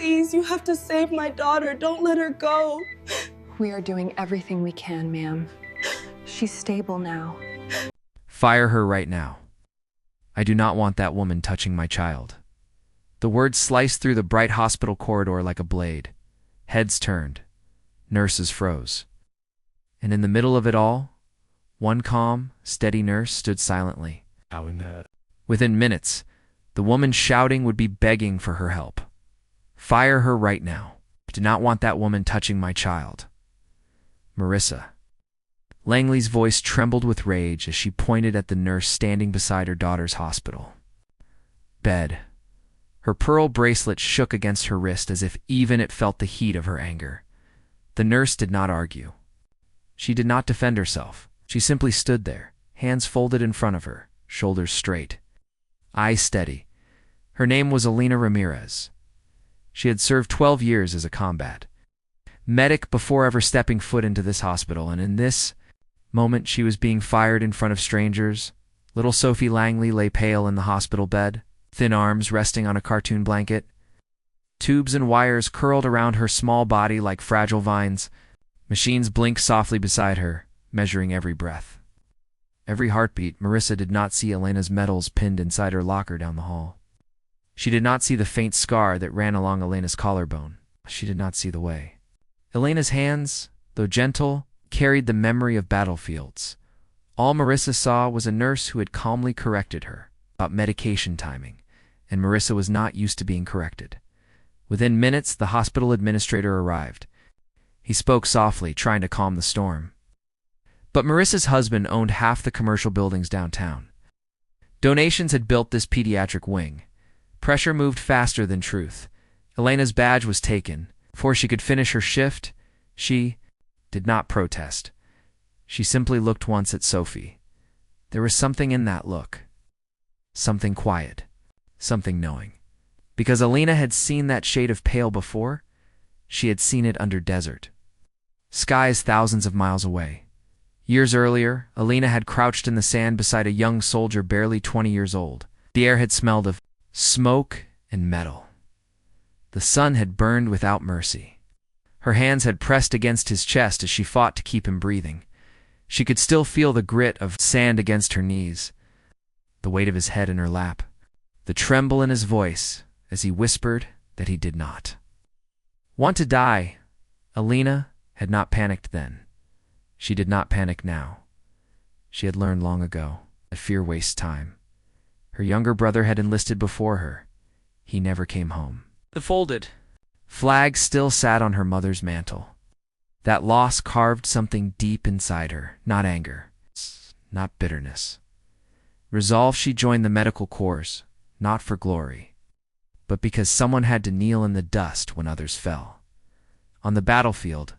Please, you have to save my daughter. Don't let her go. We are doing everything we can, ma'am. She's stable now. Fire her right now. I do not want that woman touching my child. The words sliced through the bright hospital corridor like a blade. Heads turned. Nurses froze. And in the middle of it all, one calm, steady nurse stood silently. Within minutes, the woman shouting would be begging for her help. Fire her right now. I do not want that woman touching my child. Marissa. Langley's voice trembled with rage as she pointed at the nurse standing beside her daughter's hospital bed. Her pearl bracelet shook against her wrist as if even it felt the heat of her anger. The nurse did not argue. She did not defend herself. She simply stood there, hands folded in front of her, shoulders straight, eyes steady. Her name was Alina Ramirez. She had served 12 years as a combat medic before ever stepping foot into this hospital, and in this moment she was being fired in front of strangers. Little Sophie Langley lay pale in the hospital bed, thin arms resting on a cartoon blanket. Tubes and wires curled around her small body like fragile vines. Machines blinked softly beside her, measuring every breath. Every heartbeat. Marissa did not see Elena's medals pinned inside her locker down the hall. She did not see the faint scar that ran along Elena's collarbone. She did not see the way. Elena's hands, though gentle, carried the memory of battlefields. All Marissa saw was a nurse who had calmly corrected her about medication timing, and Marissa was not used to being corrected. Within minutes, the hospital administrator arrived. He spoke softly, trying to calm the storm. But Marissa's husband owned half the commercial buildings downtown. Donations had built this pediatric wing. Pressure moved faster than truth. Elena's badge was taken. Before she could finish her shift, she did not protest. She simply looked once at Sophie. There was something in that look. Something quiet. Something knowing. Because Alina had seen that shade of pale before, she had seen it under desert. Skies thousands of miles away. Years earlier, Alina had crouched in the sand beside a young soldier barely 20 years old. The air had smelled of smoke and metal. The sun had burned without mercy. Her hands had pressed against his chest as she fought to keep him breathing. She could still feel the grit of sand against her knees, the weight of his head in her lap, the tremble in his voice as he whispered that he did not want to die. Alina had not panicked then. She did not panic now. She had learned long ago that fear wastes time. Her younger brother had enlisted before her. He never came home. The folded flag still sat on her mother's mantle. That loss carved something deep inside her, not anger, not bitterness. Resolve she joined the medical corps, not for glory, but because someone had to kneel in the dust when others fell. On the battlefield,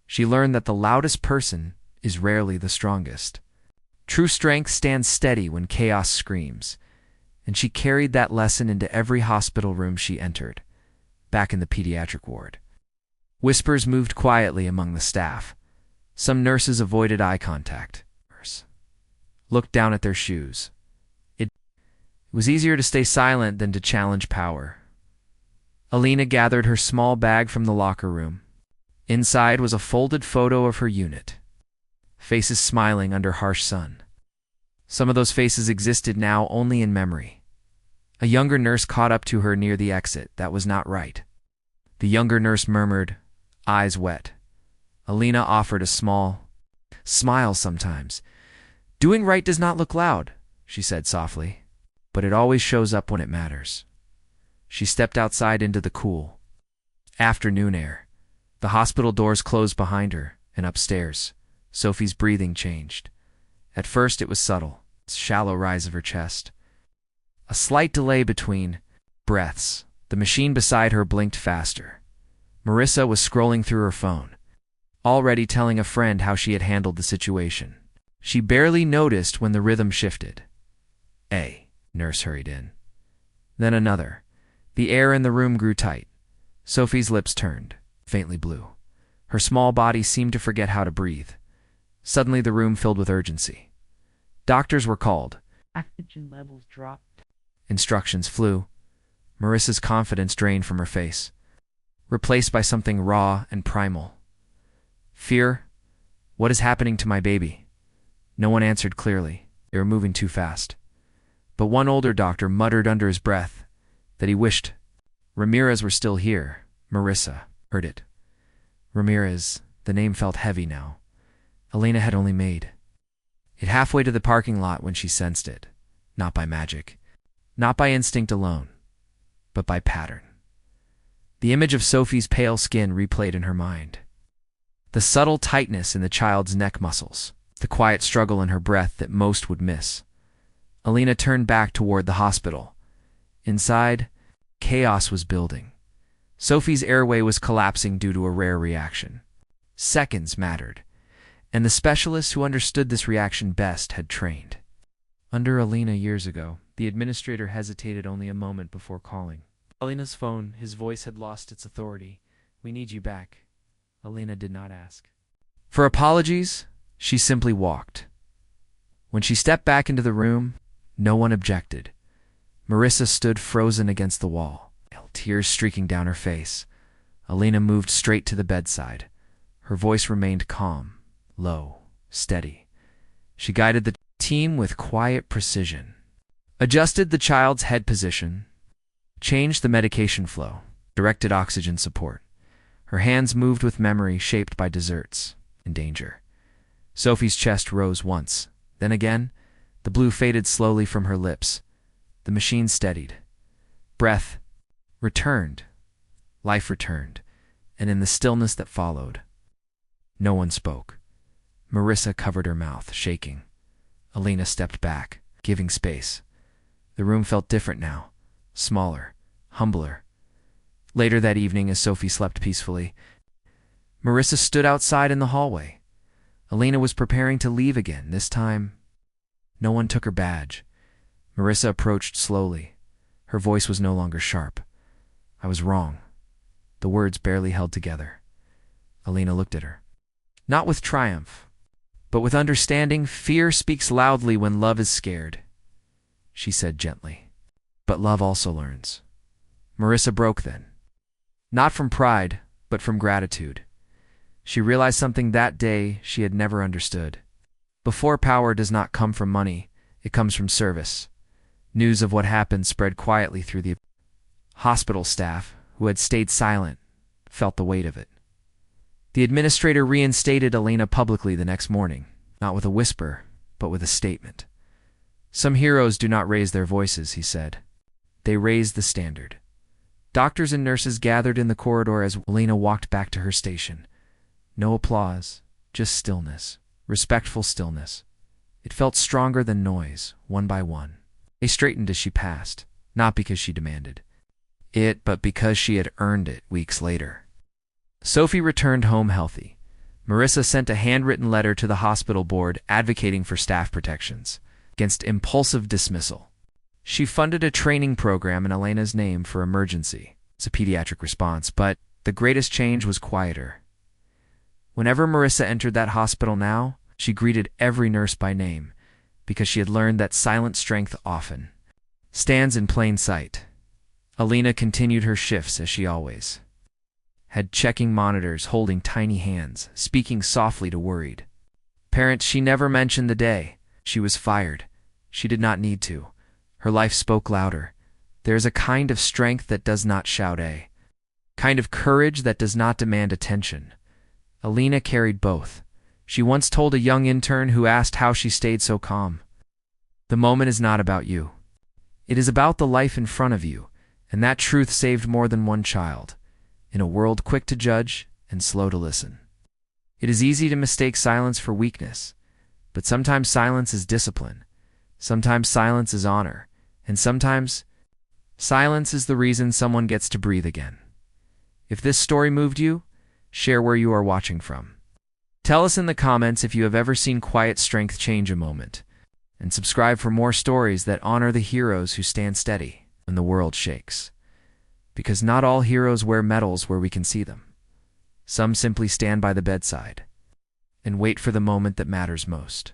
she learned that the loudest person is rarely the strongest. True strength stands steady when chaos screams, and she carried that lesson into every hospital room she entered. Back in the pediatric ward, whispers moved quietly among the staff. Some nurses avoided eye contact, looked down at their shoes. It was easier to stay silent than to challenge power. Alina gathered her small bag from the locker room. Inside was a folded photo of her unit, faces smiling under harsh sun. Some of those faces existed now only in memory. A younger nurse caught up to her near the exit. That was not right. The younger nurse murmured, eyes wet. Alina offered a small smile sometimes. Doing right does not look loud, she said softly, but it always shows up when it matters. She stepped outside into the cool afternoon air. The hospital doors closed behind her, and upstairs, Sophie's breathing changed. At first it was subtle, a shallow rise of her chest. A slight delay between breaths. The machine beside her blinked faster. Marissa was scrolling through her phone, already telling a friend how she had handled the situation. She barely noticed when the rhythm shifted. A nurse hurried in. Then another. The air in the room grew tight. Sophie's lips turned, faintly blue. Her small body seemed to forget how to breathe. Suddenly the room filled with urgency. Doctors were called. Oxygen levels dropped. Instructions flew. Marissa's confidence drained from her face. replaced by something raw and primal. Fear. What is happening to my baby? No one answered clearly. They were moving too fast. But one older doctor muttered under his breath that he wished Ramirez were still here. Marissa heard it. Ramirez, the name felt heavy now. Elena had only made it halfway to the parking lot when she sensed it, not by magic, not by instinct alone, but by pattern. The image of Sophie's pale skin replayed in her mind. The subtle tightness in the child's neck muscles, the quiet struggle in her breath that most would miss. Elena turned back toward the hospital. Inside, chaos was building. Sophie's airway was collapsing due to a rare reaction. Seconds mattered, and the specialists who understood this reaction best had trained. Under Elena years ago, the administrator hesitated only a moment before calling. Elena's phone, his voice had lost its authority. "We need you back." Elena did not ask for apologies, she simply walked. When she stepped back into the room, no one objected. Marissa stood frozen against the wall, tears streaking down her face. Elena moved straight to the bedside. Her voice remained calm, low, steady. She guided the team with quiet precision, adjusted the child's head position, changed the medication flow, directed oxygen support. Her hands moved with memory shaped by desserts and danger. Sophie's chest rose once. Then again, the blue faded slowly from her lips. The machine steadied. Breath returned. Life returned. And in the stillness that followed, no one spoke. Marissa covered her mouth, shaking. Elena stepped back, giving space. The room felt different now, smaller, humbler. Later that evening, as Sophie slept peacefully, Marissa stood outside in the hallway. Elena was preparing to leave again. This time, no one took her badge. Marissa approached slowly. Her voice was no longer sharp. "I was wrong." The words barely held together. Elena looked at her. Not with triumph, but with understanding. "Fear speaks loudly when love is scared," she said gently. "But love also learns." Marissa broke then. Not from pride, but from gratitude. She realized something that day she had never understood. Before power does not come from money, it comes from service. News of what happened spread quietly through the hospital staff, who had stayed silent, felt the weight of it. The administrator reinstated Elena publicly the next morning, not with a whisper, but with a statement. "Some heroes do not raise their voices," he said. "They raise the standard." Doctors and nurses gathered in the corridor as Elena walked back to her station. No applause, just stillness, respectful stillness. It felt stronger than noise, one by one. They straightened as she passed, not because she demanded it, but because she had earned it weeks later. Sophie returned home healthy. Marissa sent a handwritten letter to the hospital board advocating for staff protections against impulsive dismissal. She funded a training program in Elena's name for emergency. It's a pediatric response, but the greatest change was quieter. Whenever Marissa entered that hospital now, she greeted every nurse by name, because she had learned that silent strength often stands in plain sight. Elena continued her shifts as she always had, checking monitors, holding tiny hands, speaking softly to worried parents. She never mentioned the day she was fired. She did not need to. Her life spoke louder. There is a kind of strength that does not shout, a kind of courage that does not demand attention. Elena carried both. She once told a young intern who asked how she stayed so calm, "The moment is not about you. It is about the life in front of you," and that truth saved more than one child, in a world quick to judge and slow to listen. It is easy to mistake silence for weakness, but sometimes silence is discipline. Sometimes silence is honor, and sometimes silence is the reason someone gets to breathe again. If this story moved you, share where you are watching from. Tell us in the comments if you have ever seen quiet strength change a moment, and subscribe for more stories that honor the heroes who stand steady when the world shakes. Because not all heroes wear medals where we can see them. Some simply stand by the bedside and wait for the moment that matters most.